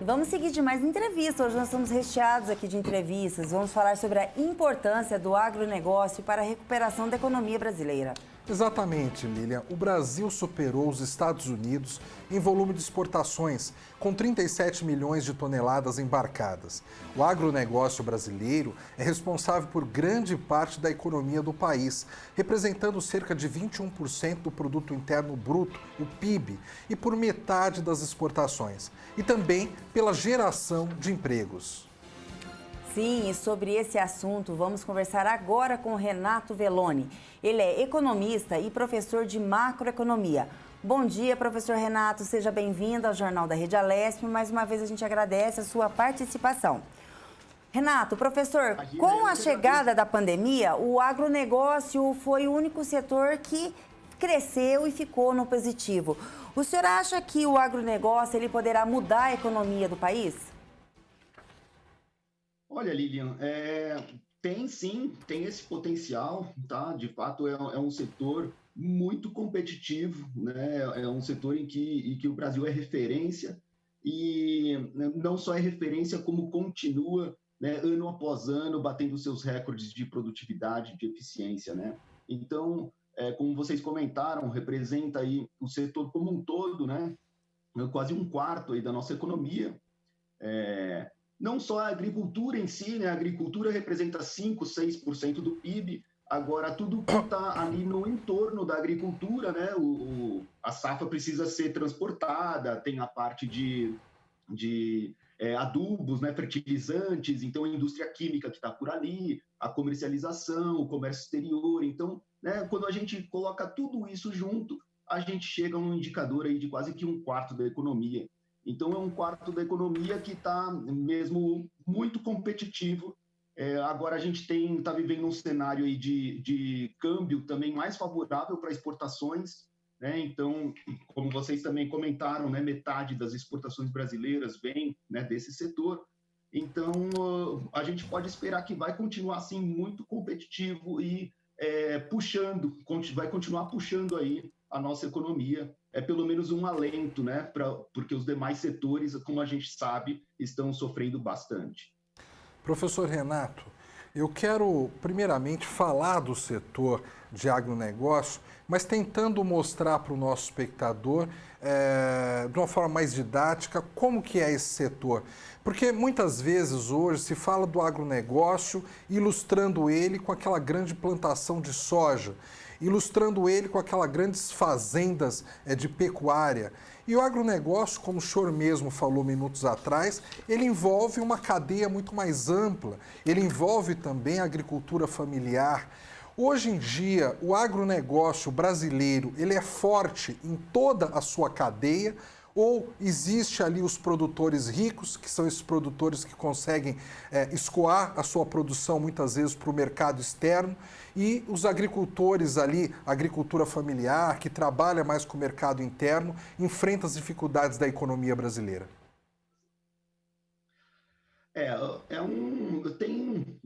E vamos seguir de mais entrevista. Hoje nós estamos recheados aqui de entrevistas. Vamos falar sobre a importância do agronegócio para a recuperação da economia brasileira. Exatamente, Lilian. O Brasil superou os Estados Unidos em volume de exportações, com 37 milhões de toneladas embarcadas. O agronegócio brasileiro é responsável por grande parte da economia do país, representando cerca de 21% do produto interno bruto, o PIB, e por metade das exportações, e também pela geração de empregos. Sim, e sobre esse assunto vamos conversar agora com o Renato Velloni. Ele é economista e professor de macroeconomia. Bom dia, professor Renato, seja bem-vindo ao Jornal da Rede Alesp. Mais uma vez a gente agradece a sua participação. Renato, professor, com a chegada da pandemia, o agronegócio foi o único setor que cresceu e ficou no positivo. O senhor acha que o agronegócio ele poderá mudar a economia do país? Olha, Lilian, tem sim, tem esse potencial, tá? De fato, é um setor muito competitivo, né? É um setor em que o Brasil é referência e não só é referência, como continua, né, ano após ano, batendo seus recordes de produtividade, de eficiência, né? Então, como vocês comentaram, representa aí o setor como um todo, né? Quase um quarto aí da nossa economia. Não só a agricultura em si, né? A agricultura representa 5, 6% do PIB. Agora, tudo que está ali no entorno da agricultura, né? A safra precisa ser transportada, tem a parte de adubos, né? Fertilizantes, então a indústria química que está por ali, a comercialização, o comércio exterior. Então, né? Quando a gente coloca tudo isso junto, a gente chega a um indicador aí de quase que um quarto da economia. Então, é um quarto da economia que está mesmo muito competitivo. Agora, a gente está vivendo um cenário aí de câmbio também mais favorável para exportações, né? Então, como vocês também comentaram, né, metade das exportações brasileiras vem, né, desse setor. Então, a gente pode esperar que vai continuar assim muito competitivo e vai continuar puxando aí a nossa economia. É pelo menos um alento, né? Porque os demais setores, como a gente sabe, estão sofrendo bastante. Professor Renato, eu quero primeiramente falar do setor de agronegócio, mas tentando mostrar para o nosso espectador, de uma forma mais didática, como que é esse setor. Porque muitas vezes hoje se fala do agronegócio ilustrando ele com aquela grande plantação de soja, ilustrando ele com aquelas grandes fazendas de pecuária. E o agronegócio, como o senhor mesmo falou minutos atrás, ele envolve uma cadeia muito mais ampla, ele envolve também a agricultura familiar. Hoje em dia, o agronegócio brasileiro, ele é forte em toda a sua cadeia, ou existe ali os produtores ricos, que são esses produtores que conseguem escoar a sua produção muitas vezes para o mercado externo, e os agricultores ali, agricultura familiar, que trabalha mais com o mercado interno, enfrenta as dificuldades da economia brasileira? Tem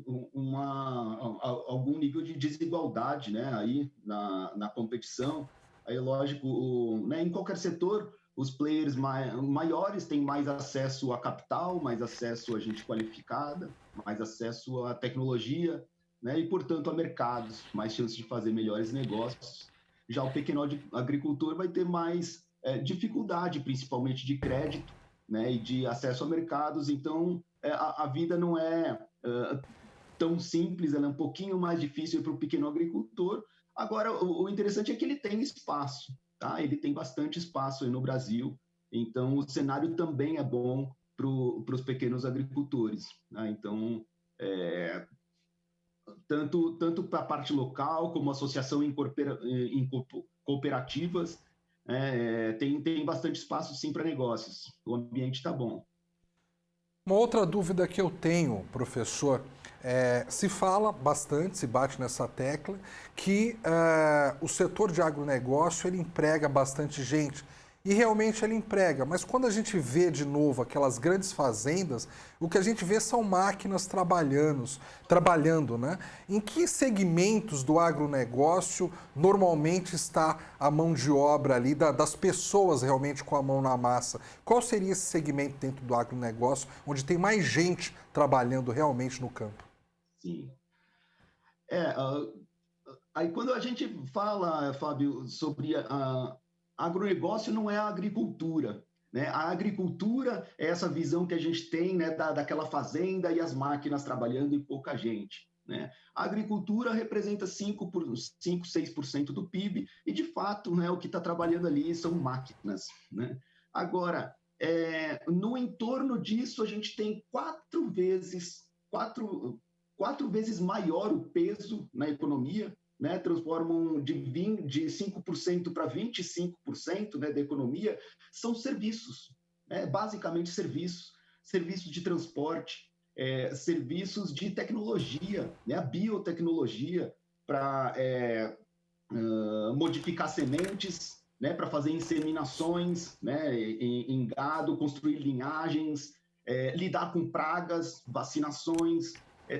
algum nível de desigualdade, né, aí na competição. Aí, lógico, né, em qualquer setor, os players maiores têm mais acesso a capital, mais acesso a gente qualificada, mais acesso à tecnologia, né, e, portanto, a mercados, mais chances de fazer melhores negócios. Já o pequeno agricultor vai ter mais dificuldade, principalmente de crédito, né, e de acesso a mercados. Então, a vida não é tão simples, ela é um pouquinho mais difícil para o pequeno agricultor. Agora, o interessante é que ele tem espaço, tá? Ele tem bastante espaço aí no Brasil, então o cenário também é bom para os pequenos agricultores, né? Então, tanto para a parte local, como associação em cooperativas, tem bastante espaço sim para negócios, o ambiente está bom. Uma outra dúvida que eu tenho, professor, se fala bastante, se bate nessa tecla, que o setor de agronegócio ele emprega bastante gente. e realmente ele emprega. Mas quando a gente vê de novo aquelas grandes fazendas, o que a gente vê são máquinas trabalhando, né? Em que segmentos do agronegócio normalmente está a mão de obra ali, das pessoas realmente com a mão na massa? Qual seria esse segmento dentro do agronegócio onde tem mais gente trabalhando realmente no campo? Sim. Aí quando a gente fala, Fábio, sobre agronegócio, não é a agricultura, né? A agricultura é essa visão que a gente tem, né, daquela fazenda e as máquinas trabalhando e pouca gente, né? A agricultura representa 6% do PIB e, de fato, né, o que está trabalhando ali são máquinas, né? Agora, no entorno disso, a gente tem quatro vezes maior o peso na economia, né, transformam de 5% para 25%, né, da economia, são serviços, né, basicamente serviços de transporte, serviços de tecnologia, né, a biotecnologia para modificar sementes, né, para fazer inseminações, né, em gado, construir linhagens, lidar com pragas, vacinações.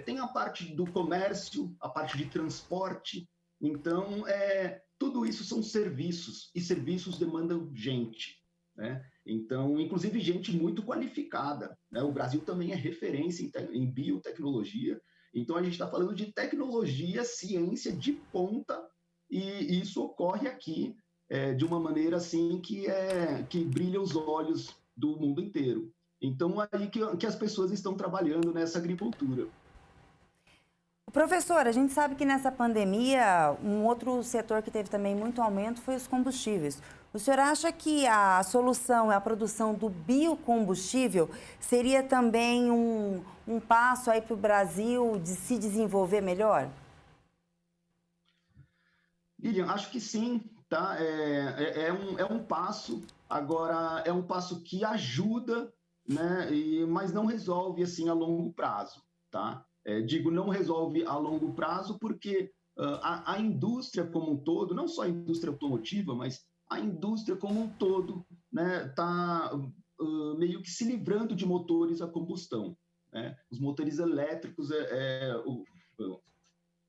Tem a parte do comércio, a parte de transporte. Então, tudo isso são serviços, e serviços demandam gente, né? Então, inclusive gente muito qualificada, né? O Brasil também é referência em biotecnologia. Então, a gente está falando de tecnologia, ciência de ponta, e isso ocorre aqui de uma maneira assim que brilha os olhos do mundo inteiro. Então, aí que as pessoas estão trabalhando nessa agricultura. Professor, a gente sabe que nessa pandemia, um outro setor que teve também muito aumento foi os combustíveis. O senhor acha que a solução é a produção do biocombustível? Seria também um passo aí para o Brasil de se desenvolver melhor? Lilian, acho que sim, tá? É um passo, agora é um passo que ajuda, né? Mas não resolve assim a longo prazo, tá? Digo, não resolve a longo prazo porque a indústria como um todo, não só a indústria automotiva, mas a indústria como um todo, né, está meio que se livrando de motores a combustão, né? Os motores elétricos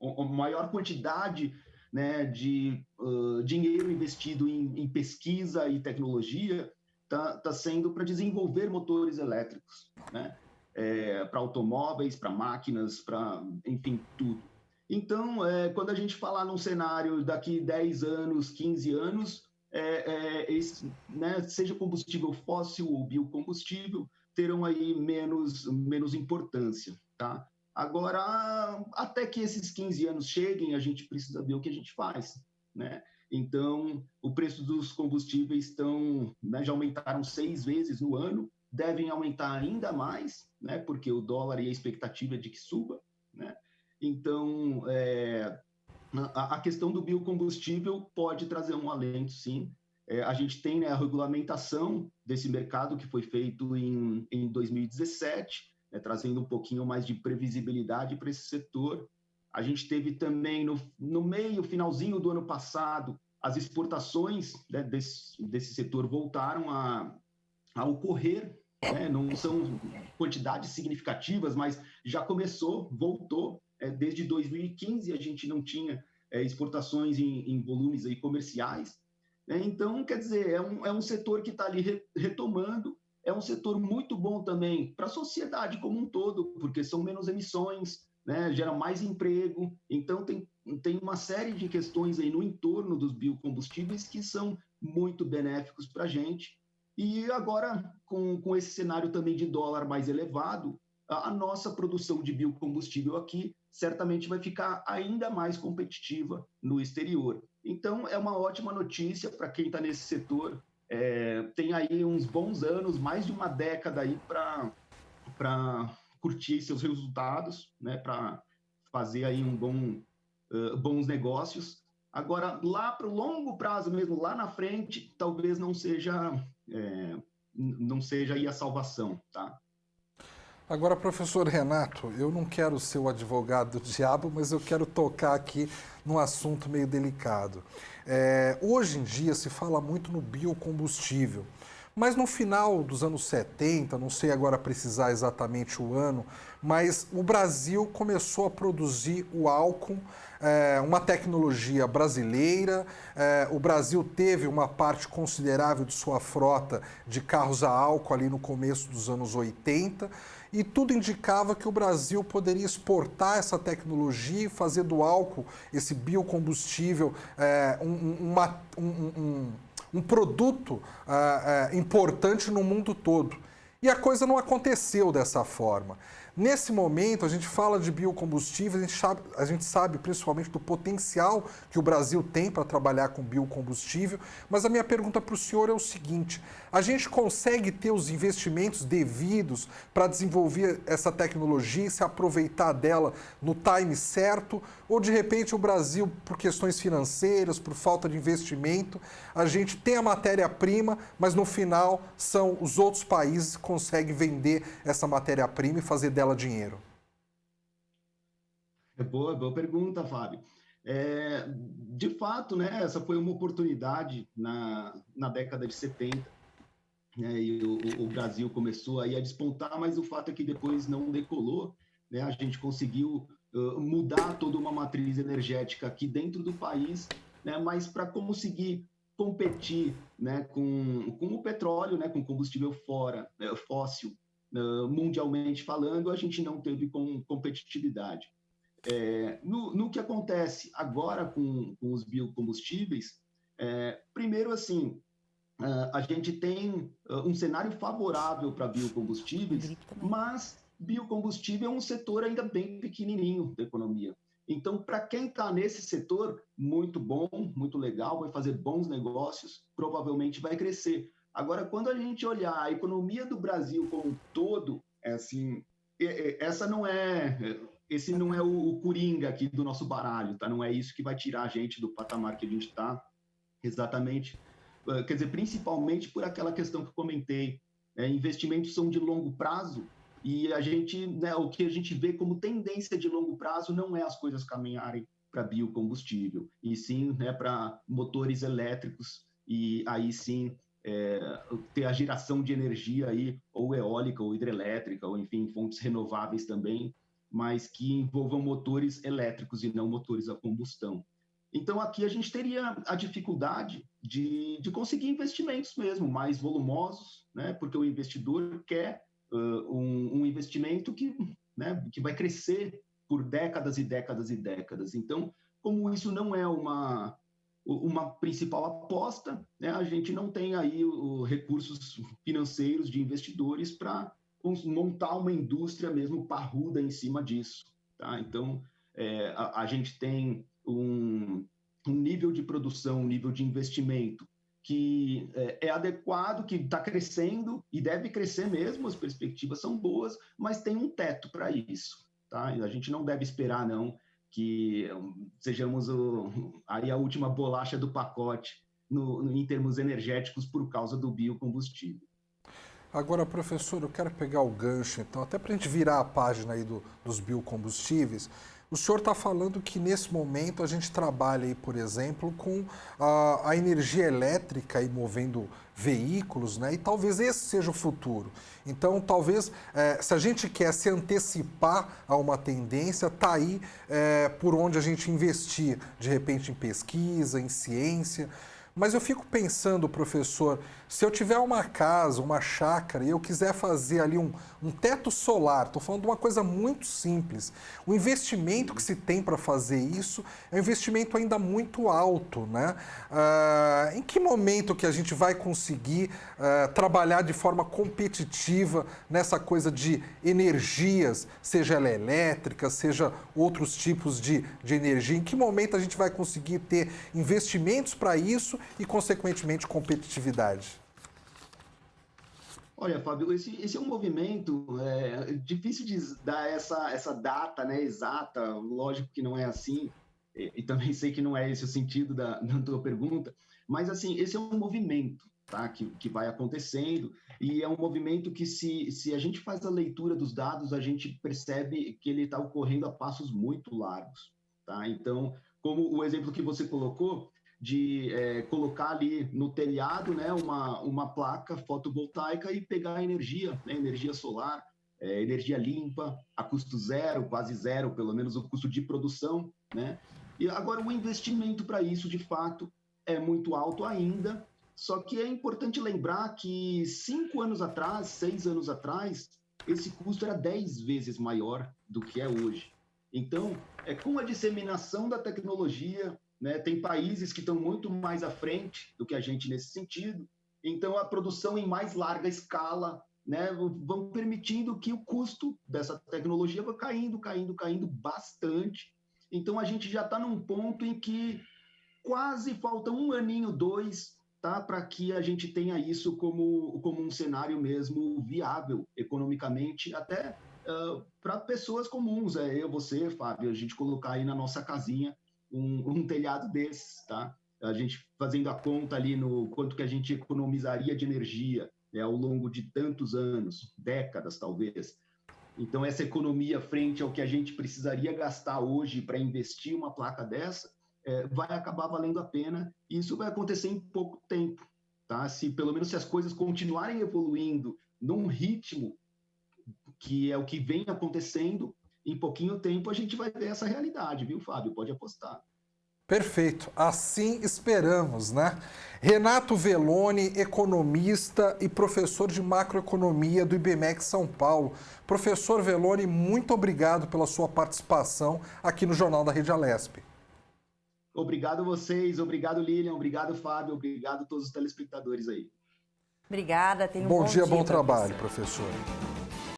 a maior quantidade, né, de dinheiro investido em pesquisa e tecnologia está sendo para desenvolver motores elétricos, né? Para automóveis, para máquinas, para, enfim, tudo. Então, quando a gente falar num cenário daqui 10 anos, 15 anos, né, seja combustível fóssil ou biocombustível, terão aí menos importância, tá? Agora, até que esses 15 anos cheguem, a gente precisa ver o que a gente faz, né? Então, o preço dos combustíveis né, já aumentaram 6 vezes no ano, devem aumentar ainda mais, né? Porque o dólar e a expectativa é de que suba, né? Então, a questão do biocombustível pode trazer um alento, sim. A gente tem, né, a regulamentação desse mercado que foi feito em 2017, né, trazendo um pouquinho mais de previsibilidade para esse setor. A gente teve também, no finalzinho do ano passado, as exportações, né, desse setor voltaram a ocorrer, né? Não são quantidades significativas, mas já voltou. Desde 2015 a gente não tinha exportações em volumes aí comerciais, né? Então, quer dizer, é um setor que está ali retomando, é um setor muito bom também para a sociedade como um todo, porque são menos emissões, né? Gera mais emprego, então tem uma série de questões aí no entorno dos biocombustíveis que são muito benéficos para a gente. E agora, com esse cenário também de dólar mais elevado, a nossa produção de biocombustível aqui certamente vai ficar ainda mais competitiva no exterior. Então, é uma ótima notícia para quem está nesse setor. Tem aí uns bons anos, mais de uma década aí para curtir seus resultados, né, para fazer aí bons negócios. Agora, lá para o longo prazo mesmo, lá na frente, talvez não seja aí a salvação, tá? Agora, professor Renato, eu não quero ser o advogado do diabo, mas eu quero tocar aqui num assunto meio delicado. Hoje em dia se fala muito no biocombustível, mas no final dos anos 70, não sei agora precisar exatamente o ano, mas o Brasil começou a produzir o álcool, uma tecnologia brasileira. O Brasil teve uma parte considerável de sua frota de carros a álcool ali no começo dos anos 80, e tudo indicava que o Brasil poderia exportar essa tecnologia e fazer do álcool, esse biocombustível, um produto importante no mundo todo. E a coisa não aconteceu dessa forma. Nesse momento, a gente fala de biocombustíveis, a gente sabe principalmente do potencial que o Brasil tem para trabalhar com biocombustível, mas a minha pergunta para o senhor é o seguinte: a gente consegue ter os investimentos devidos para desenvolver essa tecnologia e se aproveitar dela no time certo? Ou, de repente, o Brasil, por questões financeiras, por falta de investimento, a gente tem a matéria-prima, mas no final são os outros países que conseguem vender essa matéria-prima e fazer dela dinheiro? Boa pergunta, Fábio. De fato, né, essa foi uma oportunidade na década de 70, né, e o Brasil começou aí a despontar, mas o fato é que depois não decolou, né, a gente conseguiu mudar toda uma matriz energética aqui dentro do país, né, mas para conseguir competir, né, com o petróleo, né, com combustível fóssil, mundialmente falando, a gente não teve competitividade. No que acontece agora com os biocombustíveis, primeiro, assim, a gente tem um cenário favorável para biocombustíveis, mas biocombustível é um setor ainda bem pequenininho da economia. Então, para quem está nesse setor, muito bom, muito legal, vai fazer bons negócios, provavelmente vai crescer. Agora, quando a gente olhar a economia do Brasil como um todo, esse não é o coringa aqui do nosso baralho, tá? Não é isso que vai tirar a gente do patamar que a gente está, exatamente. Quer dizer, principalmente por aquela questão que eu comentei, investimentos são de longo prazo e a gente, né, o que a gente vê como tendência de longo prazo não é as coisas caminharem para biocombustível, e sim, né, para motores elétricos, e aí sim ter a geração de energia aí, ou eólica, ou hidrelétrica, ou enfim, fontes renováveis também, mas que envolvam motores elétricos e não motores a combustão. Então, aqui a gente teria a dificuldade de conseguir investimentos mesmo, mais volumosos, né? Porque o investidor quer um investimento né, que vai crescer por décadas e décadas e décadas. Então, como isso não é uma principal aposta, né, a gente não tem aí recursos financeiros de investidores para montar uma indústria mesmo parruda em cima disso. Tá? Então, a gente tem um nível de produção, um nível de investimento que é adequado, que está crescendo e deve crescer mesmo, as perspectivas são boas, mas tem um teto para isso. Tá? A gente não deve esperar, não, que sejamos aí a última bolacha do pacote em termos energéticos por causa do biocombustível. Agora, professor, eu quero pegar o gancho, então, até para a gente virar a página aí dos biocombustíveis. O senhor está falando que, nesse momento, a gente trabalha aí, por exemplo, com a energia elétrica e movendo veículos, né? E talvez esse seja o futuro. Então, talvez, se a gente quer se antecipar a uma tendência, está aí por onde a gente investir, de repente, em pesquisa, em ciência. Mas eu fico pensando, professor, se eu tiver uma casa, uma chácara e eu quiser fazer ali um teto solar, estou falando de uma coisa muito simples, o investimento que se tem para fazer isso é um investimento ainda muito alto, né? Em que momento que a gente vai conseguir trabalhar de forma competitiva nessa coisa de energias, seja ela elétrica, seja outros tipos de energia? Em que momento a gente vai conseguir ter investimentos para isso e, consequentemente, competitividade? Olha, Fábio, esse é um movimento difícil de dar essa data, né, exata, lógico que não é assim, e também sei que não é esse o sentido da tua pergunta, mas assim, esse é um movimento, tá? Que vai acontecendo, e é um movimento que, se a gente faz a leitura dos dados, a gente percebe que ele está ocorrendo a passos muito largos. Tá? Então, como o exemplo que você colocou, de colocar ali no telhado, né, uma placa fotovoltaica e pegar energia, né, energia solar, energia limpa, a custo zero, quase zero, pelo menos o custo de produção, né? E agora o investimento para isso, de fato, é muito alto ainda, só que é importante lembrar que 5 anos atrás, 6 anos atrás, esse custo era 10 vezes maior do que é hoje. Então, com a disseminação da tecnologia, né, tem países que estão muito mais à frente do que a gente nesse sentido, então a produção em mais larga escala, né, vão permitindo que o custo dessa tecnologia vá caindo bastante. Então a gente já está num ponto em que quase falta 1 aninho, 2, tá, para que a gente tenha isso como um cenário mesmo viável economicamente, até para pessoas comuns, eu, você, Fábio, a gente colocar aí na nossa casinha um telhado desses, tá? A gente fazendo a conta ali no quanto que a gente economizaria de energia, né, ao longo de tantos anos, décadas talvez. Então, essa economia frente ao que a gente precisaria gastar hoje para investir uma placa dessa, vai acabar valendo a pena, e isso vai acontecer em pouco tempo, tá? Pelo menos se as coisas continuarem evoluindo num ritmo que é o que vem acontecendo, em pouquinho tempo a gente vai ver essa realidade, viu, Fábio? Pode apostar. Perfeito, assim esperamos, né? Renato Velloni, economista e professor de macroeconomia do IBMEC São Paulo. Professor Velloni, muito obrigado pela sua participação aqui no Jornal da Rede Alesp. Obrigado a vocês, obrigado Lilian, obrigado Fábio, obrigado a todos os telespectadores aí. Obrigada, tenha um bom bom dia, bom trabalho, professor.